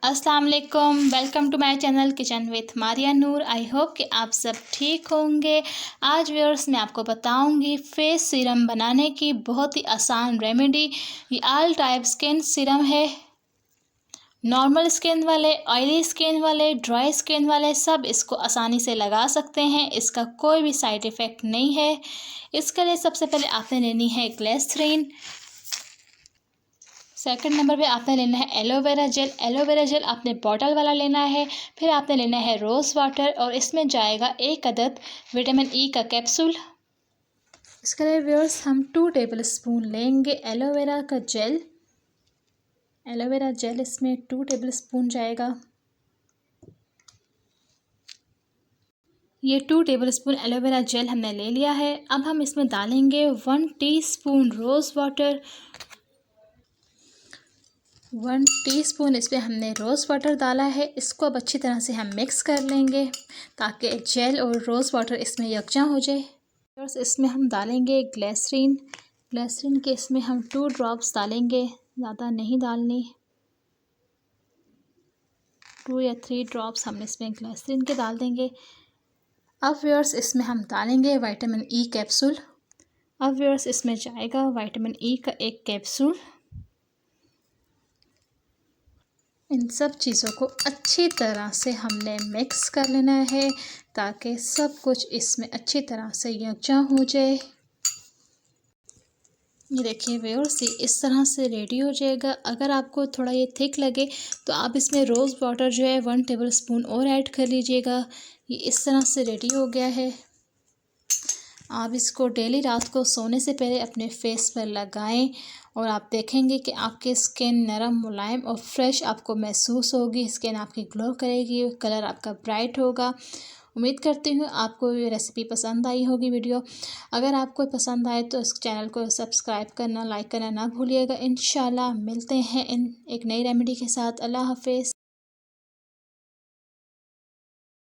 अस्सलाम वालेकुम, welcome to my channel kitchen with Maria Noor. I hope कि आप सब ठीक होंगे। आज व्यूअर्स मैं आपको बताऊंगी फेस सीरम बनाने की बहुत ही आसान रेमेडी। ये ऑल टाइप स्किन सीरम है। नॉर्मल स्किन वाले, ऑयली स्किन वाले, ड्राई स्किन वाले सब इसको आसानी से लगा सकते हैं। इसका कोई भी साइड इफ़ेक्ट नहीं है। इसके लिए सबसे पहले आपने लेनी है ग्लिसरीन। सेकंड नंबर पे आपने लेना है एलोवेरा जेल। एलोवेरा जेल आपने बॉटल वाला लेना है। फिर आपने लेना है रोज़ वाटर और इसमें जाएगा 1 अदद विटामिन ई का कैप्सूल। इसके लिए व्यूअर्स हम 2 टेबल स्पून लेंगे एलोवेरा का जेल। एलोवेरा जेल इसमें 2 टेबल स्पून जाएगा। ये 2 टेबल स्पून एलोवेरा जेल हमने ले लिया है। अब हम इसमें डालेंगे 1 टीस्पून रोज़ वाटर। 1 टीस्पून इसमें हमने रोज़ वाटर डाला है। इसको अब अच्छी तरह से हम मिक्स कर लेंगे ताकि जेल और रोज़ वाटर इसमें यकजा हो जाए। और इसमें हम डालेंगे ग्लिसरीन। ग्लिसरीन के इसमें हम 2 ड्रॉप्स डालेंगे, ज़्यादा नहीं डालनी। 2 या 3 ड्रॉप्स हम इसमें ग्लिसरीन के डाल देंगे। अब व्यूअर्स इसमें हम डालेंगे विटामिन ई कैप्सूल। अब व्यूअर्स इसमें जाएगा विटामिन ई का 1 कैप्सूल। इन सब चीज़ों को अच्छी तरह से हमने मिक्स कर लेना है ताकि सब कुछ इसमें अच्छी तरह से यकजा हो जाए। ये देखिए व्यूअर्स, ये इस तरह से रेडी हो जाएगा। अगर आपको थोड़ा ये थिक लगे तो आप इसमें रोज़ वाटर जो है 1 टेबल स्पून और ऐड कर लीजिएगा। ये इस तरह से रेडी हो गया है। आप इसको डेली रात को सोने से पहले अपने फेस पर लगाएं और आप देखेंगे कि आपकी स्किन नरम, मुलायम और फ्रेश आपको महसूस होगी। स्किन आपकी ग्लो करेगी, कलर आपका ब्राइट होगा। उम्मीद करती हूँ आपको ये रेसिपी पसंद आई होगी वीडियो। अगर आपको पसंद आए तो इस चैनल को सब्सक्राइब करना, लाइक करना ना भूलिएगा। इंशाल्लाह मिलते हैं इन एक नई रेमेडी के साथ। अल्लाह हाफिज़।